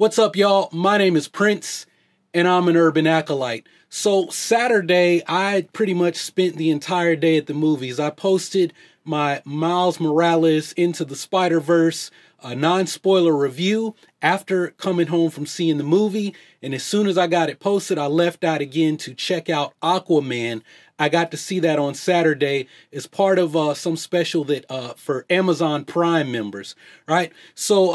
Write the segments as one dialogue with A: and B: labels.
A: What's up, y'all? My name is Prince, and I'm an urban acolyte. So Saturday, I pretty much spent the entire day at the movies. I posted my Miles Morales Into the Spider-Verse non-spoiler review after coming home from seeing the movie. And as soon as I got it posted, I left out again to check out Aquaman. I got to see that on Saturday as part of some special that for Amazon Prime members, right? So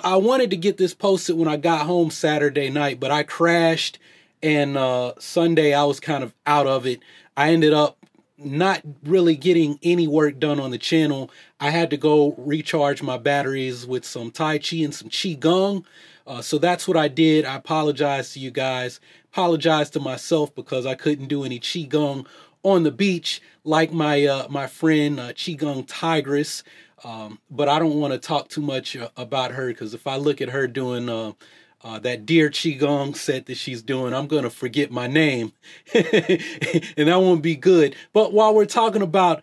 A: I wanted to get this posted when I got home Saturday night, but I crashed, and Sunday I was kind of out of it. I ended up not really getting any work done on the channel. I had to go recharge my batteries with some Tai Chi and some Qigong. So that's what I did. I apologize to you guys. Apologize to myself because I couldn't do any Qigong on the beach like my my friend Qigong Tigress. But I don't want to talk too much about her, because if I look at her doing that deer Qigong set that she's doing, I'm going to forget my name and that won't be good. But while we're talking about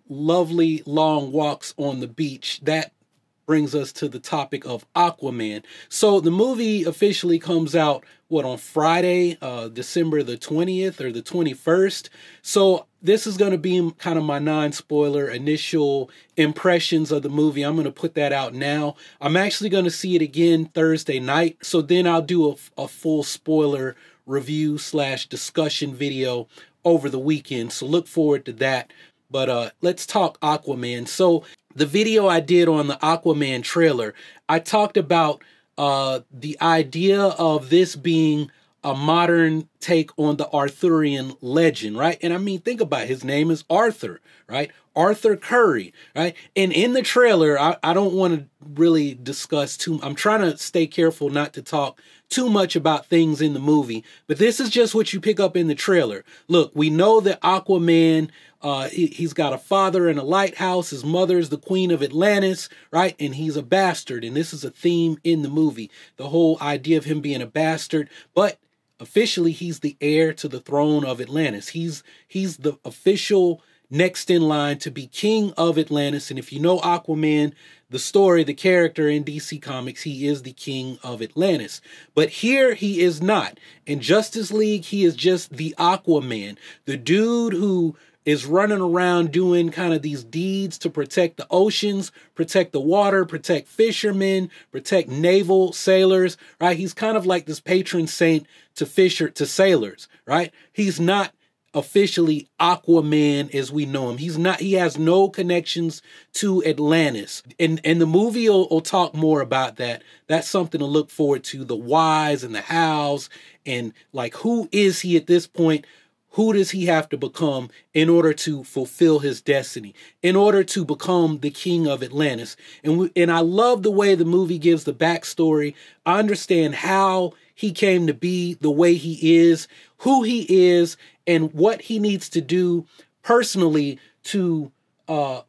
A: lovely long walks on the beach, that brings us to the topic of Aquaman. So the movie officially comes out, what, on Friday, December the 20th or the 21st. So this is going to be kind of my non-spoiler initial impressions of the movie. I'm going to put that out now. I'm actually going to see it again Thursday night. So then I'll do a full spoiler review / discussion video over the weekend. So look forward to that. But let's talk Aquaman. So the video I did on the Aquaman trailer, I talked about the idea of this being a modern take on the Arthurian legend, right? And I mean, think about it. His name is Arthur, right? Arthur Curry, right? And in the trailer, I don't want to really discuss I'm trying to stay careful not to talk too much about things in the movie, but this is just what you pick up in the trailer. Look, we know that Aquaman, he's got a father in a lighthouse. His mother is the queen of Atlantis, right? And he's a bastard. And this is a theme in the movie, the whole idea of him being a bastard. But officially, he's the heir to the throne of Atlantis. He's the official next in line to be king of Atlantis. And if you know Aquaman, the story, the character in DC Comics, he is the king of Atlantis. But here he is not. In Justice League, he is just the Aquaman, the dude who is running around doing kind of these deeds to protect the oceans, protect the water, protect fishermen, protect naval sailors, right? He's kind of like this patron saint to sailors, right? He's not officially Aquaman as we know him. He has no connections to Atlantis. And the movie will talk more about that. That's something to look forward to, the whys and the hows, and like, who is he at this point? Who does he have to become in order to fulfill his destiny, in order to become the king of Atlantis? And I love the way the movie gives the backstory. I understand how he came to be the way he is, who he is, and what he needs to do personally to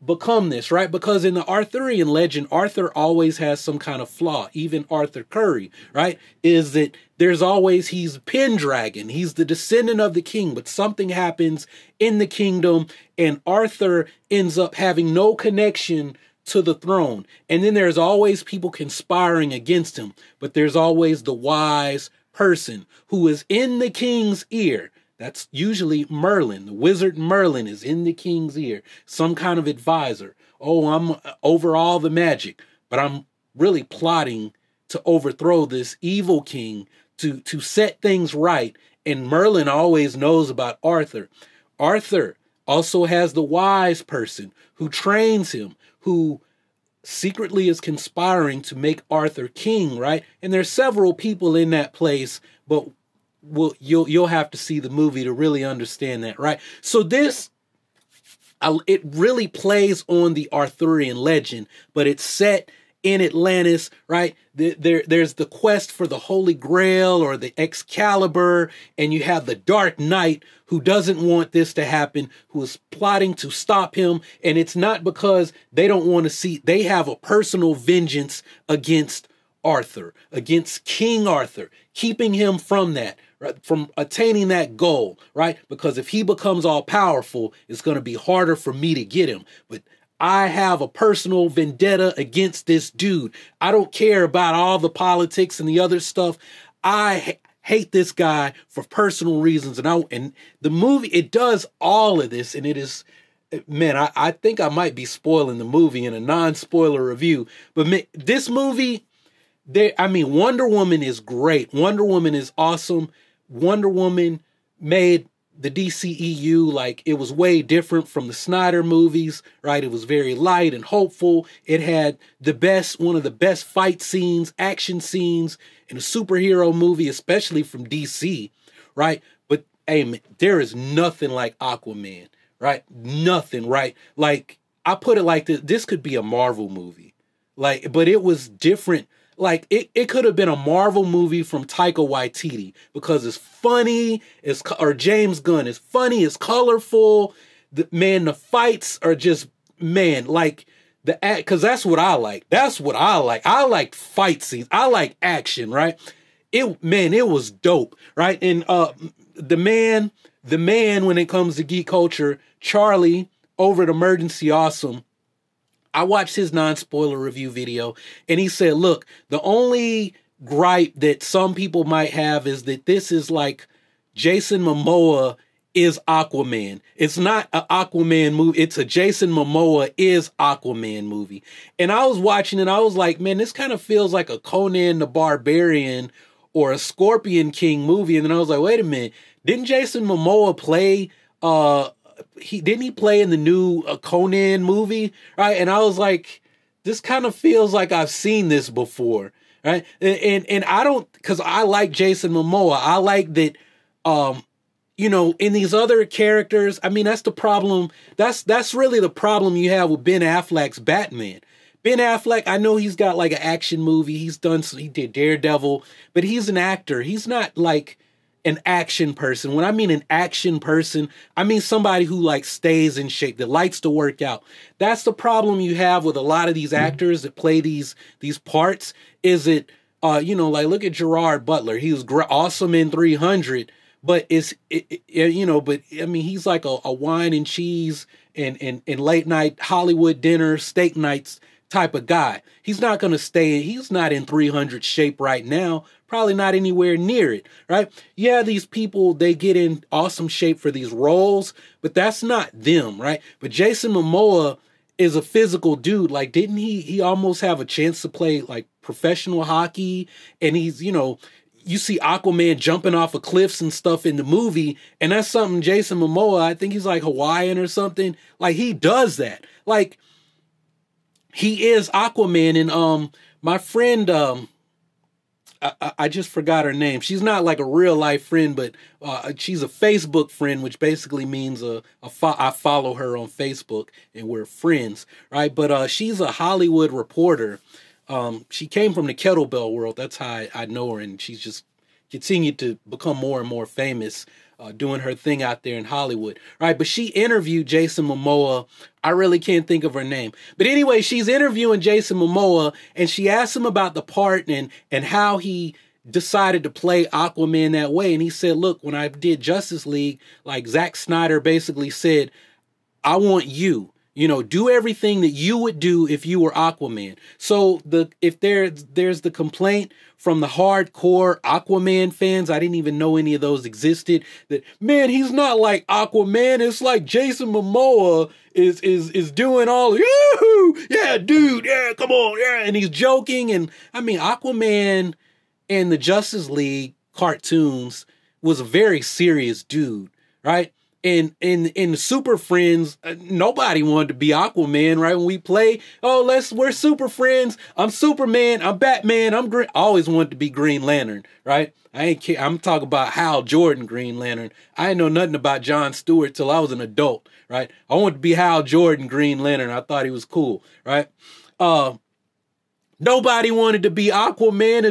A: become this, right? Because in the Arthurian legend, Arthur always has some kind of flaw. Even Arthur Curry, right? Is that he's Pendragon. He's the descendant of the king, but something happens in the kingdom and Arthur ends up having no connection to the throne. And then there's always people conspiring against him, but there's always the wise person who is in the king's ear. That's usually Merlin. The wizard Merlin is in the king's ear, some kind of advisor. Oh, I'm over all the magic, but I'm really plotting to overthrow this evil king to set things right. And Merlin always knows about Arthur. Arthur also has the wise person who trains him, who secretly is conspiring to make Arthur king, right? And there's several people in that place, but you'll have to see the movie to really understand that, right? So this, it really plays on the Arthurian legend, but it's set in Atlantis, right? There's the quest for the Holy Grail or the Excalibur, and you have the Dark Knight who doesn't want this to happen, who is plotting to stop him. And it's not because they don't want to see, they have a personal vengeance against Arthur, against King Arthur, keeping him from that, right, from attaining that goal, right? Because if he becomes all powerful, it's going to be harder for me to get him. But I have a personal vendetta against this dude. I don't care about all the politics and the other stuff. I hate this guy for personal reasons. And the movie, it does all of this, and it is, man, I think I might be spoiling the movie in a non-spoiler review. But man, this movie, Wonder Woman is great. Wonder Woman is awesome. Wonder Woman made the DCEU, like, it was way different from the Snyder movies, right? It was very light and hopeful. It had one of the best fight scenes, action scenes in a superhero movie, especially from DC, right? But hey, man, there is nothing like Aquaman, right? Nothing, right? Like, I put it like this: this could be a Marvel movie, like, but it was different. Like, it could have been a Marvel movie from Taika Waititi, because it's funny, or James Gunn. It's funny, it's colorful. The fights are just, man, like, because that's what I like. That's what I like. I like fight scenes. I like action, right? It was dope, right? And the man, when it comes to geek culture, Charlie, over at Emergency Awesome, I watched his non-spoiler review video, and he said, look, the only gripe that some people might have is that this is like Jason Momoa is Aquaman. It's not an Aquaman movie. It's a Jason Momoa is Aquaman movie. And I was watching it, I was like, man, this kind of feels like a Conan the Barbarian or a Scorpion King movie. And then I was like, wait a minute, didn't Jason Momoa play didn't he play in the new Conan movie, right? And I was like, this kind of feels like I've seen this before, right? And I don't, because I like Jason Momoa. I like that, in these other characters, that's the problem. That's really the problem you have with Ben Affleck's Batman. Ben Affleck, I know he's got like an action movie. He did Daredevil, but he's an actor. He's not like an action person. When I mean an action person, I mean somebody who like stays in shape, that likes to work out. That's the problem you have with a lot of these actors that play these parts, is it, like, look at Gerard Butler. He was awesome in 300, but he's like a wine and cheese and late night Hollywood dinner, steak nights type of guy. He's not going to he's not in 300 shape right now, probably not anywhere near it, right? Yeah, these people, they get in awesome shape for these roles, but that's not them, right? But Jason Momoa is a physical dude. Like, didn't he almost have a chance to play like professional hockey? And he's, you see Aquaman jumping off of cliffs and stuff in the movie, and that's something Jason Momoa, I think he's like Hawaiian or something, like, he does that. Like, he is Aquaman. And my friend, I just forgot her name. She's not like a real life friend, but she's a Facebook friend, which basically means I follow her on Facebook and we're friends, right? But she's a Hollywood reporter. She came from the kettlebell world. That's how I know her, and she's just continued to become more and more famous, doing her thing out there in Hollywood, right? But she interviewed Jason Momoa. I really can't think of her name. But anyway, she's interviewing Jason Momoa, and she asked him about the part and how he decided to play Aquaman that way. And he said, look, when I did Justice League, like, Zack Snyder basically said, I want you. Do everything that you would do if you were Aquaman. So if there's the complaint from the hardcore Aquaman fans, I didn't even know any of those existed, that, man, he's not like Aquaman. It's like Jason Momoa is doing all, yoo-hoo, yeah, dude, yeah, come on, yeah, and he's joking. And Aquaman in the Justice League cartoons was a very serious dude, right? In Super Friends, nobody wanted to be Aquaman, right? When we play, we're Super Friends. I'm Superman. I'm Batman. I'm Green. I always wanted to be Green Lantern, right? I ain't care. I'm talking about Hal Jordan Green Lantern. I didn't know nothing about John Stewart till I was an adult, right? I wanted to be Hal Jordan Green Lantern. I thought he was cool, right? Nobody wanted to be Aquaman.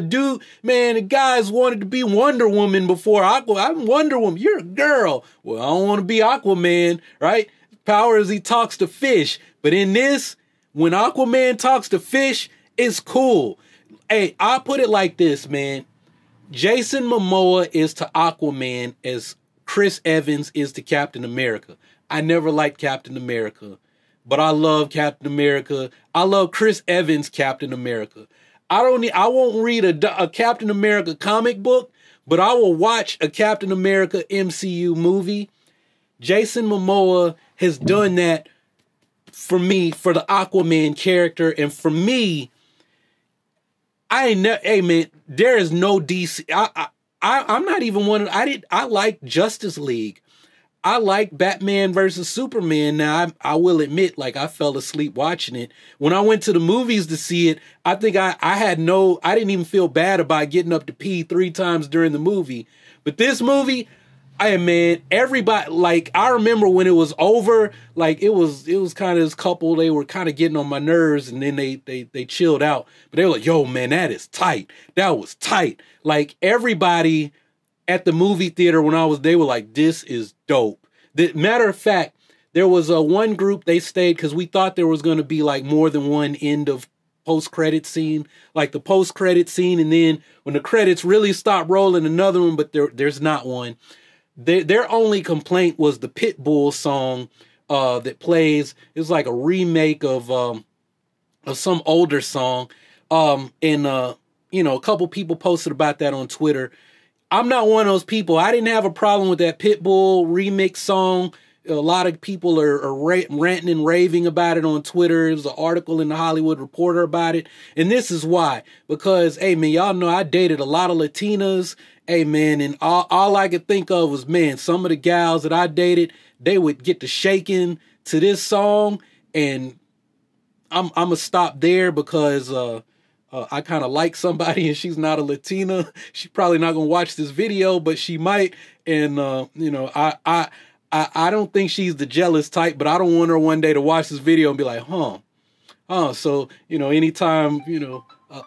A: The guys wanted to be Wonder Woman before Aquaman. I'm Wonder Woman. You're a girl. Well, I don't want to be Aquaman, right? Power is he talks to fish. But in this, when Aquaman talks to fish, it's cool. Hey, I'll put it like this, man. Jason Momoa is to Aquaman as Chris Evans is to Captain America. I never liked Captain America, but I love Captain America. I love Chris Evans' Captain America. I won't read a Captain America comic book, but I will watch a Captain America MCU movie. Jason Momoa has done that for me, for the Aquaman character, and for me, hey man, there is no DC. I'm not even one. I like Justice League. I like Batman versus Superman. Now, I will admit, like, I fell asleep watching it. When I went to the movies to see it, I think I didn't even feel bad about getting up to pee 3 times during the movie. But this movie, man, everybody, like, I remember when it was over, like, it was kind of this couple, they were kind of getting on my nerves, and then they chilled out. But they were like, yo, man, that is tight. That was tight. Like, everybody at the movie theater they were like, this is dope. Matter of fact, there was one group, they stayed because we thought there was going to be like more than one end of post-credit scene, like the post-credit scene, and then when the credits really stopped rolling, another one, but there's not one. Their only complaint was the Pitbull song that plays. It was like a remake of some older song, and a couple people posted about that on Twitter. I'm not one of those people. I didn't have a problem with that Pitbull remix song. A lot of people are ranting and raving about it on Twitter. There's an article in the Hollywood Reporter about it. And this is why. Because, hey, man, y'all know I dated a lot of Latinas. Hey, man, and all I could think of was, man, some of the gals that I dated, they would get to shaking to this song. And I'm going to stop there because I kind of like somebody and she's not a Latina. She's probably not going to watch this video, but she might. And, I don't think she's the jealous type, but I don't want her one day to watch this video and be like, so, anytime,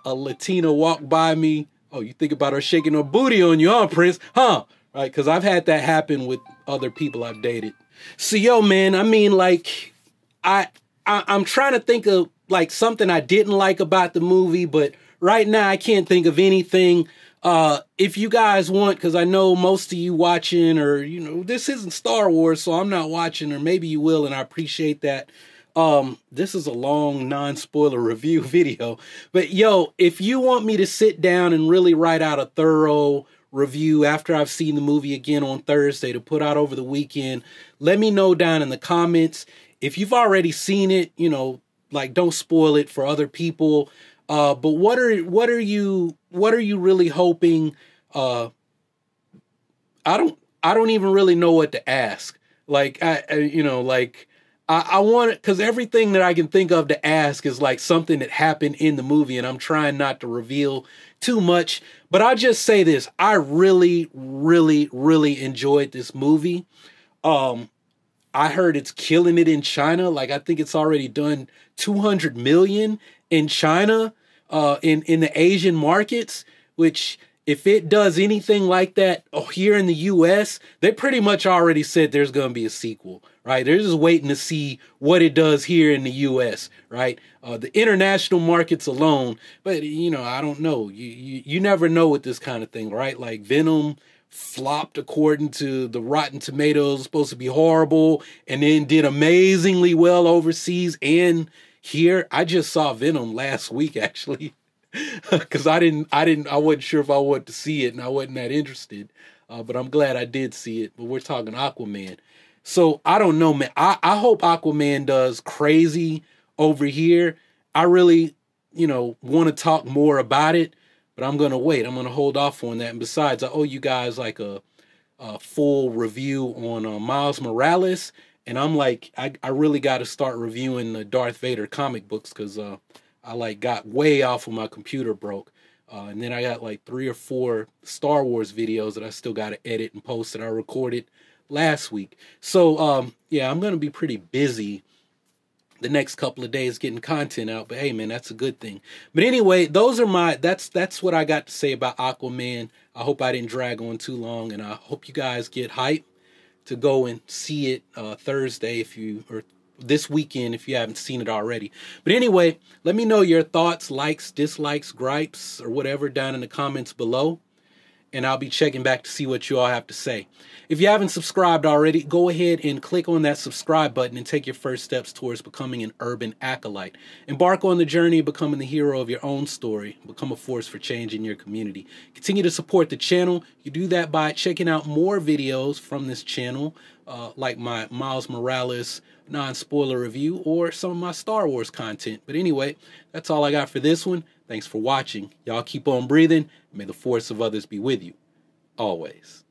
A: a Latina walk by me, oh, you think about her shaking her booty on you, huh, Prince? Right? Because I've had that happen with other people I've dated. So, yo, man, I mean, like, I'm trying to think of, like, something I didn't like about the movie, but right now I can't think of anything. If you guys want, because I know most of you watching, or, this isn't Star Wars, so I'm not watching, or maybe you will, and I appreciate that. This is a long non-spoiler review video, but yo, if you want me to sit down and really write out a thorough review after I've seen the movie again on Thursday to put out over the weekend, let me know down in the comments. If you've already seen it, like, don't spoil it for other people. But what are you really hoping? I don't even really know what to ask. Like, I want it, because everything that I can think of to ask is like something that happened in the movie, and I'm trying not to reveal too much. But I'll just say this: I really, really, really enjoyed this movie. I heard it's killing it in China. Like, I think it's already done 200 million in China, in the Asian markets, which, if it does anything like that here in the US, they pretty much already said there's going to be a sequel, right? They're just waiting to see what it does here in the US, right? The international markets alone, but, I don't know. You never know with this kind of thing, right? Like, Venom flopped according to the Rotten Tomatoes, supposed to be horrible, and then did amazingly well overseas and here. I just saw Venom last week, actually, because I wasn't sure if I wanted to see it, and I wasn't that interested, but I'm glad I did see it. But we're talking Aquaman. So I don't know, man. I hope Aquaman does crazy over here. I really, want to talk more about it, but I'm going to wait. I'm going to hold off on that. And besides, I owe you guys like a full review on Miles Morales. And I'm like, I really got to start reviewing the Darth Vader comic books, because I like got way off when my computer broke. And then I got like 3 or 4 Star Wars videos that I still got to edit and post that I recorded last week. So, yeah, I'm going to be pretty busy the next couple of days getting content out, but hey, man, that's a good thing. But anyway, that's what I got to say about Aquaman. I hope I didn't drag on too long, and I hope you guys get hyped to go and see it Thursday, or this weekend if you haven't seen it already. But anyway, let me know your thoughts, likes, dislikes, gripes, or whatever down in the comments below. and I'll be checking back to see what you all have to say. If you haven't subscribed already, go ahead and click on that subscribe button and take your first steps towards becoming an urban acolyte. Embark on the journey of becoming the hero of your own story. Become a force for change in your community. Continue to support the channel. You do that by checking out more videos from this channel, like my Miles Morales non-spoiler review or some of my Star Wars content. But anyway, that's all I got for this one. Thanks for watching. Y'all keep on breathing. May the force of others be with you always.